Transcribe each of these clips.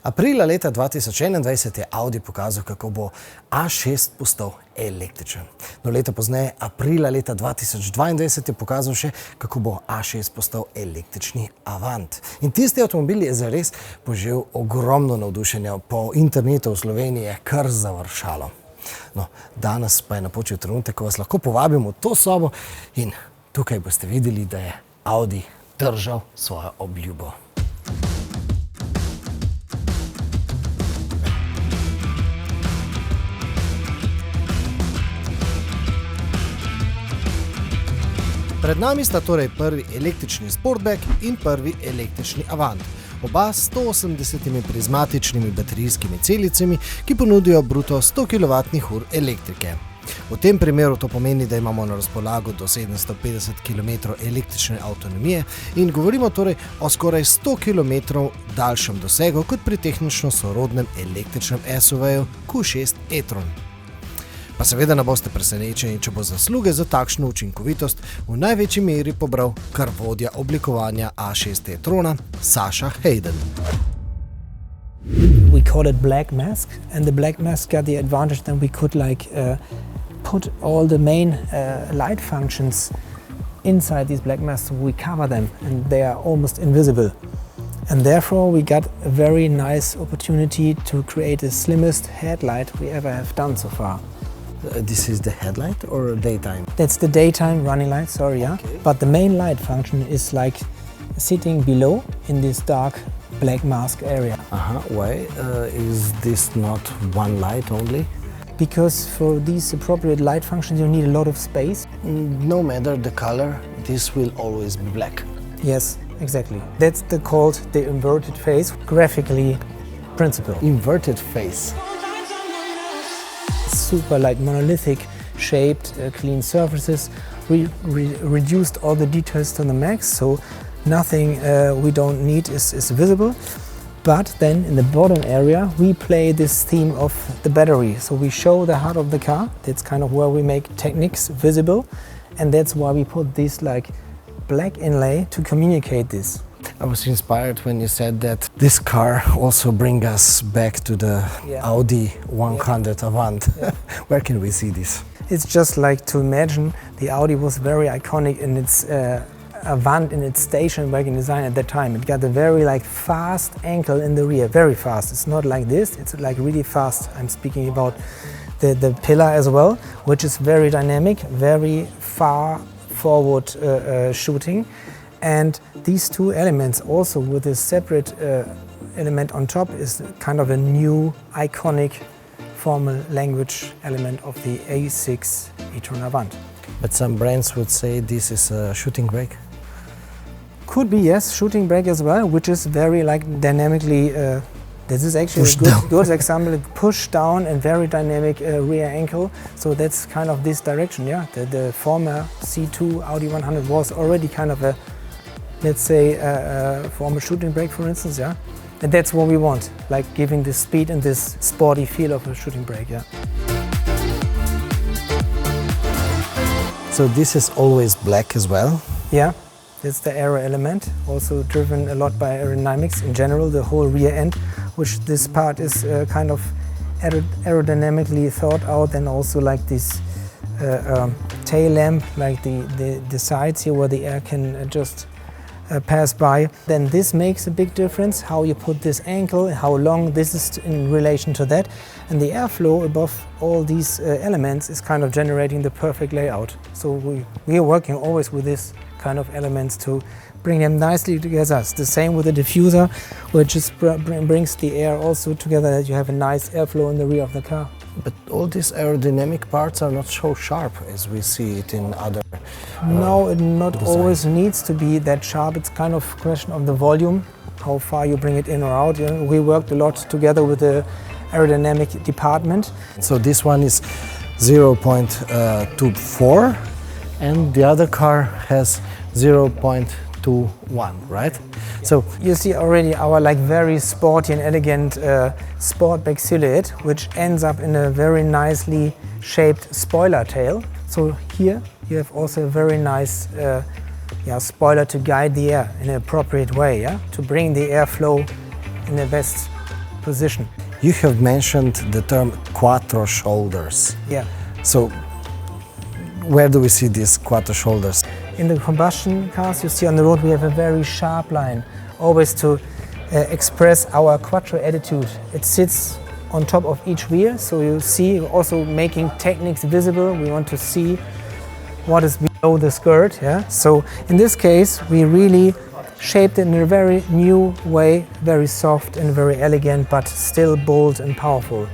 Aprila leta 2021 je Audi pokazal, kako bo A6 postal električen. No, leto pozneje, aprila leta 2022 je pokazal še, kako bo A6 postal električni Avant. In tisti avtomobil je zares požel ogromno navdušenja. Po internetu v Sloveniji je kar završalo. No, danes pa je napočil trenutek, ko vas lahko povabimo v to sobo in tukaj boste videli, da je Audi držal svojo obljubo. Pred nami sta torej prvi električni Sportback in prvi električni Avant. Oba s 180 prizmatičnimi baterijskimi celicami, ki ponudijo bruto 100 kWh elektrike. V tem primeru to pomeni, da imamo na razpolago do 750 km električne avtonomije in govorimo torej o skoraj 100 km daljšem dosegu kot pri tehnično sorodnem električnem SUV-ju Q6 e-tron. Pa seveda ne boste presenečeni, če bo zasluge za takšno učinkovitost v največji meri pobral kar vodja oblikovanja A6 e-trona Sascha Hayden. We call it black mask, and the black mask got the advantage that we could put all the main light functions inside these black masks, so we cover them and they are almost invisible. And therefore we got a very nice opportunity to create the slimmest headlight we ever have done so far. This is the headlight or daytime? That's the daytime running light, sorry, yeah. Okay. But the main light function is like sitting below in this dark black mask area. Why is this not one light only? Because for these appropriate light functions you need a lot of space. No matter the color, this will always be black. Yes, exactly. That's called the inverted phase graphically principle. Inverted phase. Super monolithic shaped clean surfaces. We reduced all the details to the max, so nothing we don't need is visible. But then in the bottom area we play this theme of the battery. So we show the heart of the car. That's kind of where we make techniques visible, and that's why we put this black inlay to communicate this. I was inspired when you said that this car also brings us back to the Audi 100 Avant. Yeah. Where can we see this? It's just like to imagine the Audi was very iconic in its Avant, in its station wagon design at that time. It got a very fast ankle in the rear, very fast. It's not like this, it's really fast. I'm speaking about the pillar as well, which is very dynamic, very far forward shooting. And these two elements also with a separate element on top is kind of a new iconic formal language element of the A6 e-tron Avant. But some brands would say this is a shooting brake. Could be, yes, shooting brake as well, which is very dynamically, this is actually a good example, push down and very dynamic rear ankle. So that's kind of this direction, yeah. The former C2 Audi 100 was already kind of a, let's say, former shooting brake, for instance, yeah. And that's what we want, giving this speed and this sporty feel of a shooting brake, yeah. So this is always black as well? Yeah, that's the aero element, also driven a lot by aerodynamics in general, the whole rear end, which this part is kind of aerodynamically thought out, and also this tail lamp, the sides here where the air can just pass by. Then this makes a big difference, how you put this ankle, how long this is in relation to that. And the airflow above all these elements is kind of generating the perfect layout. So we are working always with this kind of elements to bring them nicely together. It's the same with the diffuser, which just brings the air also together, that you have a nice airflow in the rear of the car. But all these aerodynamic parts are not so sharp as we see it in other No, it not design. always needs to be that sharp. It's kind of a question of the volume, how far you bring it in or out. We worked a lot together with the aerodynamic department. So this one is 0.24 and the other car has 0.21, right? So you see already our very sporty and elegant Sportback silhouette, which ends up in a very nicely shaped spoiler tail. So here you have also a very nice spoiler to guide the air in an appropriate way, to bring the airflow in the best position. You have mentioned the term quattro shoulders. Yeah. So, where do we see these quattro shoulders? In the combustion cars you see on the road we have a very sharp line, always to express our quattro attitude. It sits on top of each wheel, so you see also making techniques visible. We want to see what is below the skirt. Yeah? So in this case we really shaped it in a very new way, very soft and very elegant, but still bold and powerful.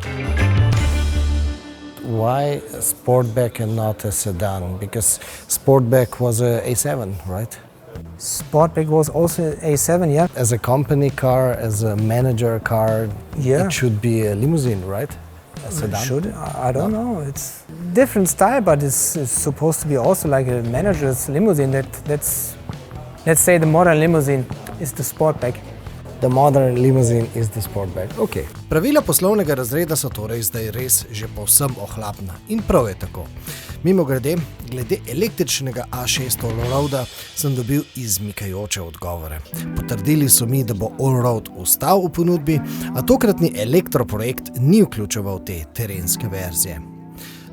Why a Sportback and not a sedan? Because Sportback was a A7, right? Sportback was also A7, yeah. As a company car, as a manager car, Yeah. it should be a limousine, right? A sedan? Should I don't know. It's different style, but it's supposed to be also like a manager's limousine. That's let's say the modern limousine is the Sportback. The modern limousine is the Sportback. Okay. Pravila poslovnega razreda so torej zdaj res že povsem ohlapna. In prav je tako. Mimogrede, glede električnega A6 Allroada sem dobil izmikajoče odgovore. Potrdili so mi, da bo Allroad ostal v ponudbi, a tokratni elektroprojekt ni vključeval te terenske verzije.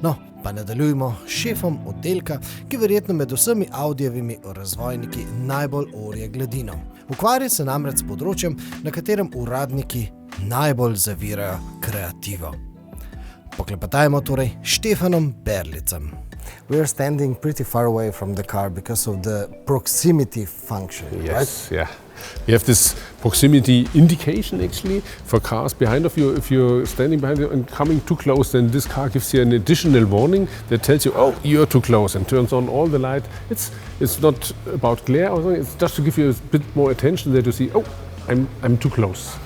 No, pa nadaljujmo s šefom oddelka, ki verjetno med vsemi Audijevimi razvojniki najbolj orje gladino. Ukvarja se namreč s področjem, na katerem uradniki najbolj zavirajo kreativo. Poklepetajmo torej s Štefanom Berlicem. We are standing pretty far away from the car because of the proximity function, Yes, right? yeah. We have this proximity indication actually for cars behind of you. If you're standing behind you and coming too close, then this car gives you an additional warning that tells you, oh, you're too close, and turns on all the light. It's not about glare or something, it's just to give you a bit more attention that you see, oh, I'm too close.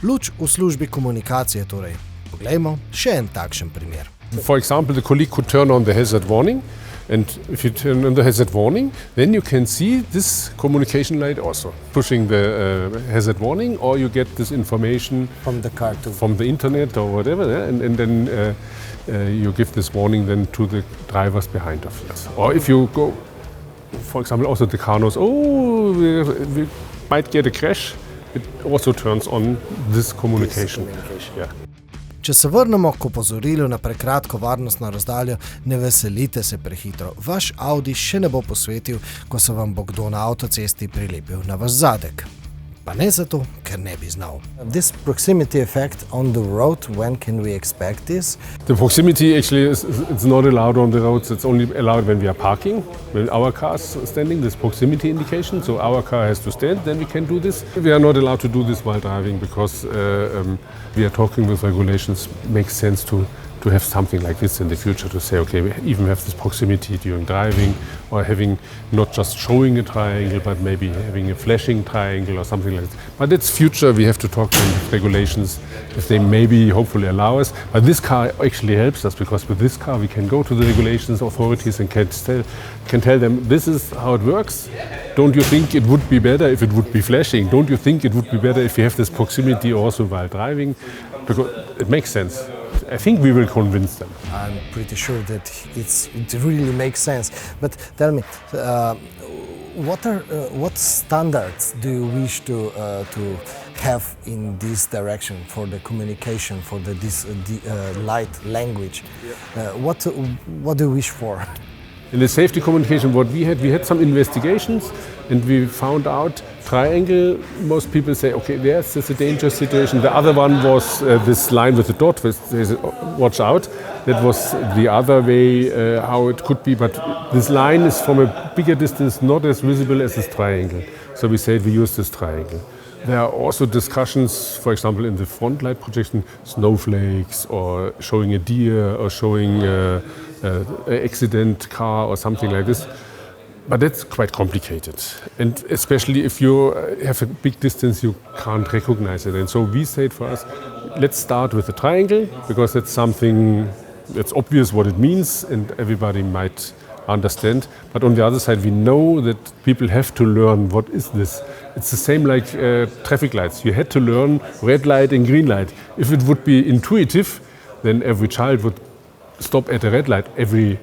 Luč v službi komunikacije torej. Poglejmo še en takšen primer. For example, the colleague could turn on the hazard warning, and if you turn on the hazard warning, then you can see this communication light also pushing the hazard warning, or you get this information From the car to... from the internet or whatever, yeah? and then you give this warning then to the drivers behind of us. Or if you go, for example, also the car knows, oh, we might get a crash, it also turns on this communication. Yeah. Če se vrnemo k opozorilu na prekratko varnostno razdaljo, ne veselite se prehitro. Vaš Audi še ne bo posvetil, ko se vam bo kdo na avtocesti prilepil na vaš zadek. Pa ne zato, ker ne bi znal. This proximity effect on the road, when can we expect this? The proximity actually it's not allowed on the roads, it's only allowed when we are parking. When our car is standing, this proximity indication, so our car has to stand, then we can do this. We are not allowed to do this while driving because we are talking with regulations. Makes sense to have something like this in the future, to say, okay, we even have this proximity during driving, or having not just showing a triangle, but maybe having a flashing triangle or something like that. But it's future, we have to talk to the regulations if they maybe hopefully allow us. But this car actually helps us, because with this car we can go to the regulations authorities and can tell them, this is how it works. Don't you think it would be better if it would be flashing? Don't you think it would be better if you have this proximity also while driving? Because it makes sense. I think we will convince them. I'm pretty sure that it really makes sense. But tell me, what standards do you wish to have in this direction for the communication, for the light language? What do you wish for? In the safety communication, what we had some investigations, and we found out triangle. Most people say, okay, there's a dangerous situation. The other one was this line with the dot, with watch out. That was the other way how it could be, but this line is from a bigger distance, not as visible as this triangle. So we said we use this triangle. There are also discussions, for example, in the front light projection, snowflakes, or showing a deer, or showing an accident car or something like this. But that's quite complicated. And especially if you have a big distance, you can't recognize it. And so we said for us, let's start with the triangle, because that's something that's obvious what it means and everybody might understand. But on the other side, we know that people have to learn what is this. It's the same like traffic lights. You had to learn red light and green light. If it would be intuitive, then every child would stop at a red light every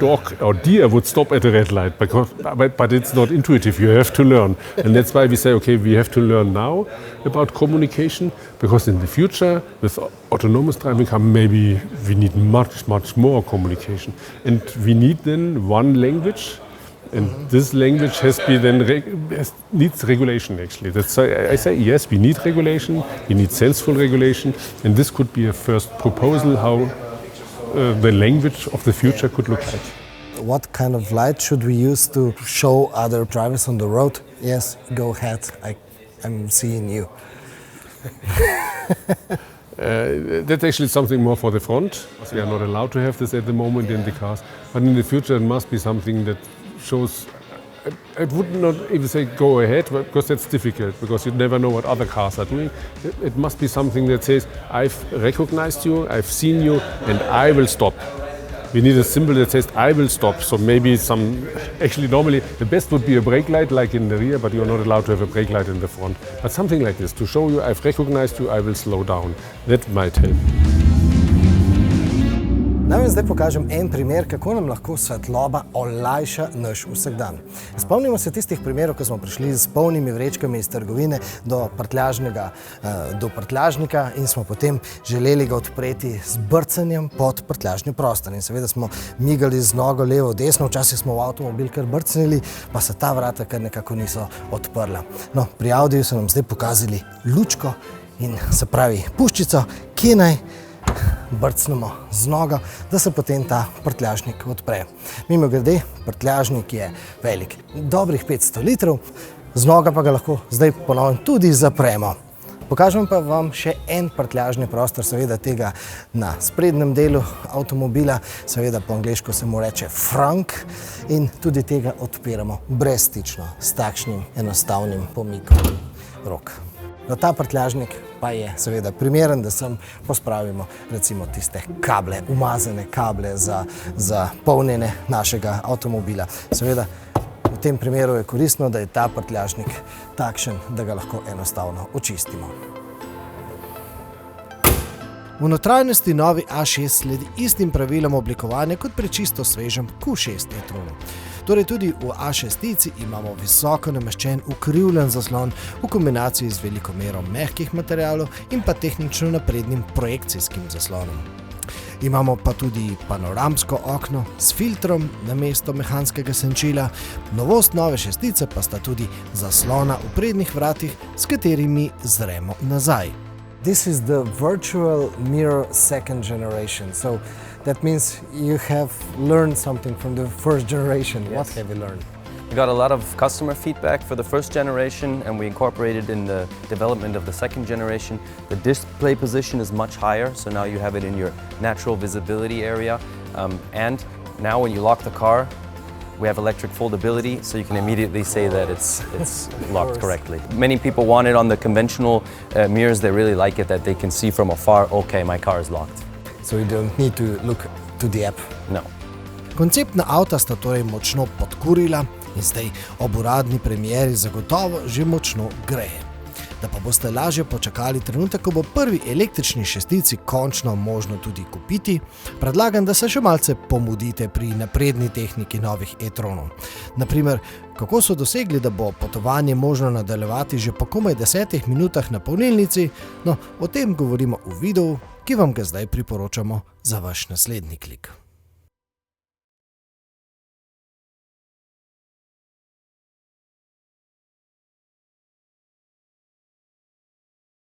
dog or deer would stop at a red light, but it's not intuitive. You have to learn. And that's why we say, okay, we have to learn now about communication, because in the future, with autonomous driving car, maybe we need much, much more communication. And we need then one language. And this language needs regulation, actually. That's I say, yes, we need regulation, we need senseful regulation, and this could be a first proposal how the language of the future could look like. What kind of light should we use to show other drivers on the road? Yes, go ahead, I'm seeing you. That's actually something more for the front. We are not allowed to have this at the moment in the cars, but in the future it must be something that shows. I would not even say go ahead, because that's difficult, because you never know what other cars are doing. It must be something that says, I've recognized you, I've seen you, and I will stop. We need a symbol that says, I will stop. So maybe actually normally the best would be a brake light like in the rear, but you're not allowed to have a brake light in the front. But something like this, to show you, I've recognized you, I will slow down. That might help. Naj vam zdaj pokažem en primer, kako nam lahko svetloba olajša naš vsakdan. Spomnimo se tistih primerov, ko smo prišli s polnimi vrečkami iz trgovine do prtljažnika in smo potem želeli ga odpreti z brcanjem pod prtljažni prostor. In seveda smo migali z nogo levo, desno, včasih smo v avtomobil kar brcnili, pa se ta vrata kar nekako niso odprla. No, pri Audiju so nam zdaj pokazali lučko in se pravi puščico, kje naj brcnemo z nogo, da se potem ta prtljažnik odpre. Mimogrede, prtljažnik je velik dobrih 500 litrov, z nogo pa ga lahko zdaj ponovno tudi zapremo. Pokažem pa vam še en prtljažni prostor, seveda tega na sprednjem delu avtomobila, seveda po angleško se mu reče frunk, in tudi tega odpiramo brezstično, s takšnim enostavnim pomikom rok. No, ta prtljažnik pa je seveda primeren, da sem pospravimo recimo tiste kable, umazane kable za polnjenje našega avtomobila. Seveda v tem primeru je koristno, da je ta prtljažnik takšen, da ga lahko enostavno očistimo. V notranjosti novi A6 sledi istim pravilom oblikovanja kot pri čisto svežem Q6 e-tronu. Torej tudi v A6 imamo visoko nameščen ukrivljen zaslon v kombinaciji z veliko mero mehkih materialov in pa tehnično naprednim projekcijskim zaslonom. Imamo pa tudi panoramsko okno s filtrom namesto mehanskega senčila. Novost nove šestice pa sta tudi zaslona v prednjih vratih, s katerimi zremo nazaj. This is the virtual mirror second generation. So that means you have learned something from the first generation. Yes. What have you learned? We got a lot of customer feedback for the first generation, and we incorporated in the development of the second generation. The display position is much higher, so now you have it in your natural visibility area. And now when you lock the car, we have electric foldability, so you can immediately say that it's locked correctly. Many people want it on the conventional mirrors. They really like it, that they can see from afar, okay, my car is locked. So you don't need to look to the app? No. Konceptna avta sta torej močno podkurila in zdaj ob uradni premieri zagotovo že močno greje. Da pa boste lažje počakali trenutek, ko bo prvi električni šestici končno možno tudi kupiti, predlagam, da se še malce pomudite pri napredni tehniki novih e-tronov. Naprimer, kako so dosegli, da bo potovanje možno nadaljevati že po komaj 10 minutah na polnilnici, no, o tem govorimo v videu, ki vam ga zdaj priporočamo za vaš naslednji klik.